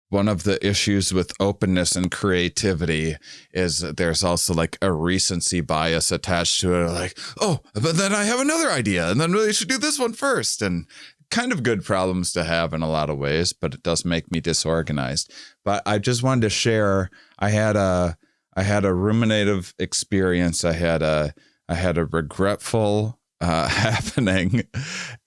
one of the issues with openness and creativity is that there's also like a recency bias attached to it. Like, oh, but then I have another idea and then we should do this one first. And kind of good problems to have in a lot of ways, but it does make me disorganized. But I just wanted to share, I had a ruminative experience. I had a regretful happening,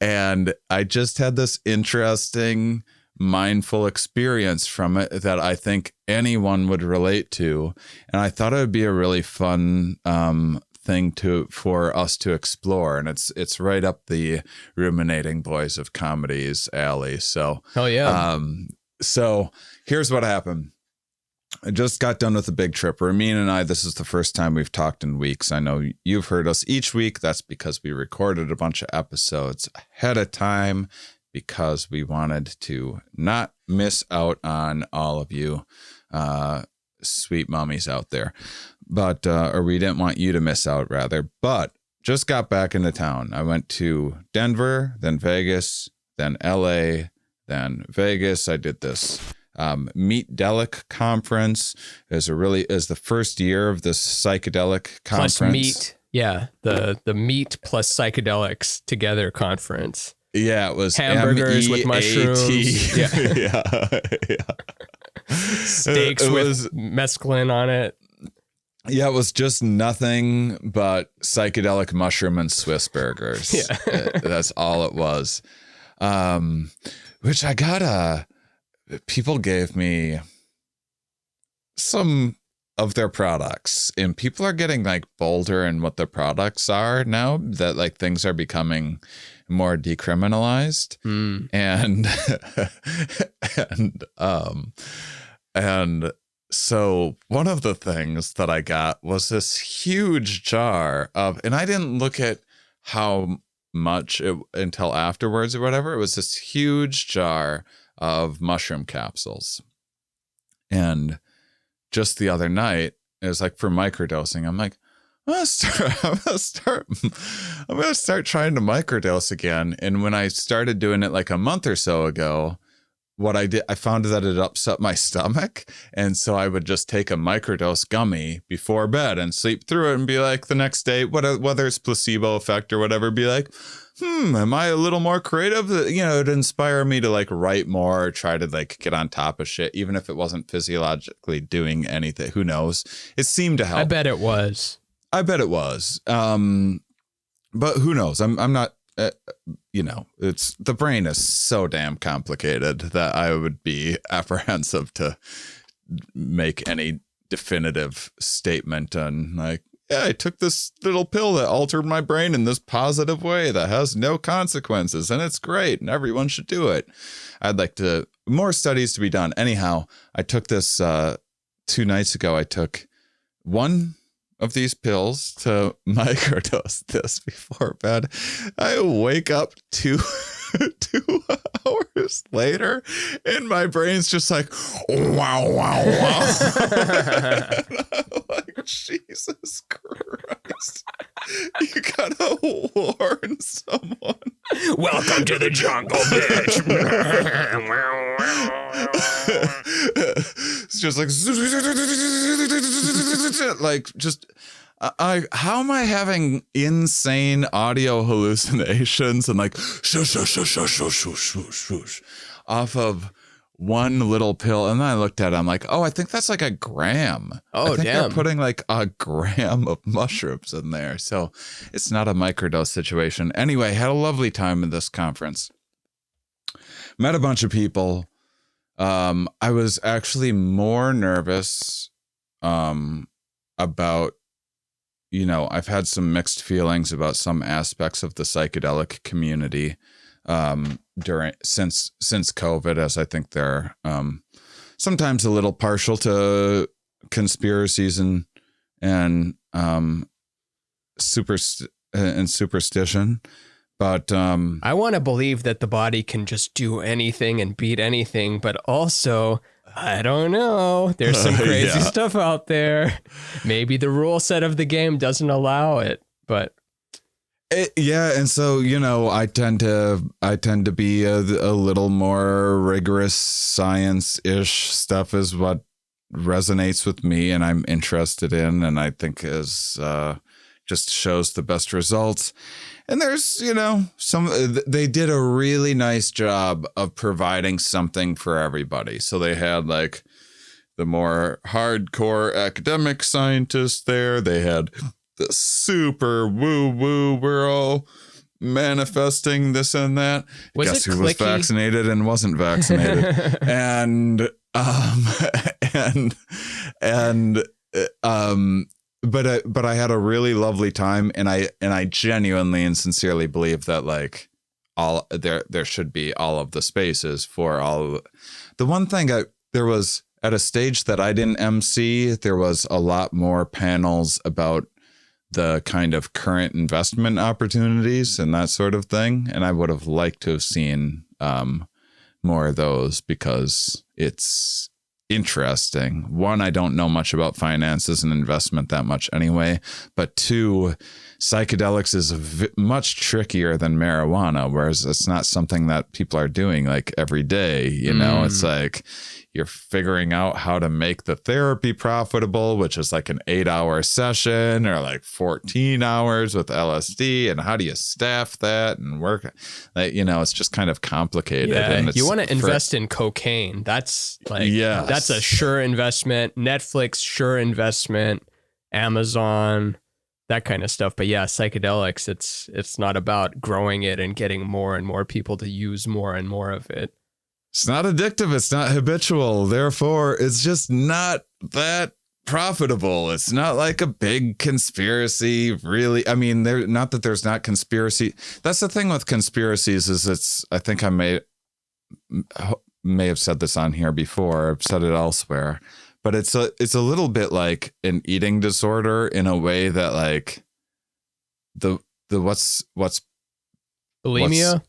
and I just had this interesting mindful experience from it that I think anyone would relate to. And I thought it would be a really fun thing for us to explore. And it's right up the ruminating boys of comedies alley. So, oh yeah. So here's what happened. I just got done with a big trip. Ramin and I, this is the first time we've talked in weeks. I know you've heard us each week. That's because we recorded a bunch of episodes ahead of time, because we wanted to not miss out on all of you sweet mommies out there. But, or we didn't want you to miss out, rather. But just got back into town. I went to Denver, then Vegas, then LA, then Vegas. I did this Meet DELIC conference. Is the first year of this psychedelic conference. Plus meat. Yeah. The meat plus psychedelics together conference. Yeah, it was hamburgers with mushrooms. Yeah. yeah. Steaks with mescaline on it. Yeah, it was just nothing but psychedelic mushroom and Swiss burgers. Yeah. That's all it was. Which people gave me some of their products, and people are getting like bolder in what the products are now that like things are becoming more decriminalized. And so one of the things that I got was this huge jar of, and I didn't look at how much until afterwards or whatever. It was this huge jar of mushroom capsules. And just the other night, it was like for microdosing. I'm like, I'm gonna start trying to microdose again. And when I started doing it like a month or so ago, what I did, I found that it upset my stomach. And so I would just take a microdose gummy before bed and sleep through it and be like the next day, whether it's placebo effect or whatever, be like, am I a little more creative? You know, it'd inspire me to like write more, or try to like get on top of shit, even if it wasn't physiologically doing anything. Who knows? It seemed to help. I bet it was. But who knows? I'm not, it's the brain is so damn complicated that I would be apprehensive to make any definitive statement on like, yeah, I took this little pill that altered my brain in this positive way that has no consequences, and it's great and everyone should do it. I'd like more studies to be done. Anyhow, I took this 2 nights ago. I took one of these pills to microdose this before bed. I wake up 2 hours later and my brain's just like, wow. I'm like, Jesus Christ. You gotta warn someone. Welcome to the jungle, bitch. It's just like just how am I having insane audio hallucinations and like swoosh off of one little pill? And then I looked at it, I'm like, oh, I think that's like a gram. Oh, I think damn. they're putting like a gram of mushrooms in there. So it's not a microdose situation. Anyway, had a lovely time in this conference. Met a bunch of people. I was actually more nervous about, I've had some mixed feelings about some aspects of the psychedelic community since COVID, as I think they're sometimes a little partial to conspiracies and superstition. But I want to believe that the body can just do anything and beat anything, but also, I don't know. There's some crazy stuff out there. Maybe the rule set of the game doesn't allow it, but Yeah, and so I tend to be a little more rigorous science-ish stuff is what resonates with me and I'm interested in, and I think is just shows the best results. And there's they did a really nice job of providing something for everybody. So they had like the more hardcore academic scientists there. They had the super woo-woo, we're all manifesting this and that. Guess who was vaccinated and wasn't vaccinated? and but I had a really lovely time, and I genuinely and sincerely believe that like all there should be all of the spaces for all. The one thing there was at a stage that I didn't MC, there was a lot more panels about the kind of current investment opportunities and that sort of thing. And I would have liked to have seen more of those because it's interesting. One, I don't know much about finances and investment that much anyway. But two, psychedelics is much trickier than marijuana, whereas it's not something that people are doing like every day. It's like you're figuring out how to make the therapy profitable, which is like an 8-hour session or like 14 hours with LSD. And how do you staff that and work? Like, it's just kind of complicated. Yeah, and you want to invest in cocaine. That's like, that's a sure investment. Netflix, sure investment. Amazon, that kind of stuff. But yeah, psychedelics, it's not about growing it and getting more and more people to use more and more of it. It's not addictive. It's not habitual. Therefore, it's just not that profitable. It's not like a big conspiracy, really. I mean, not that there's not conspiracy. That's the thing with conspiracies is I think I may have said this on here before. I've said it elsewhere, but it's a little bit like an eating disorder in a way that like the what's bulimia.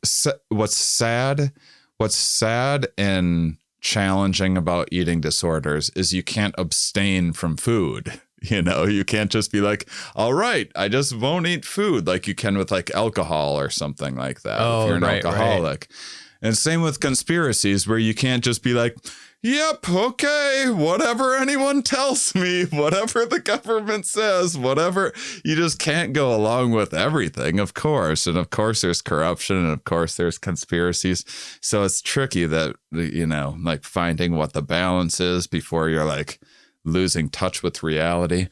What's sad and challenging about eating disorders is you can't abstain from food. You can't just be like, all right, I just won't eat food like you can with like alcohol or something like that. If you're an alcoholic. Right. And same with conspiracies where you can't just be like, yep, okay, whatever anyone tells me, whatever the government says, whatever. You just can't go along with everything, of course. And of course there's corruption, and of course there's conspiracies. So it's tricky that, like finding what the balance is before you're like losing touch with reality.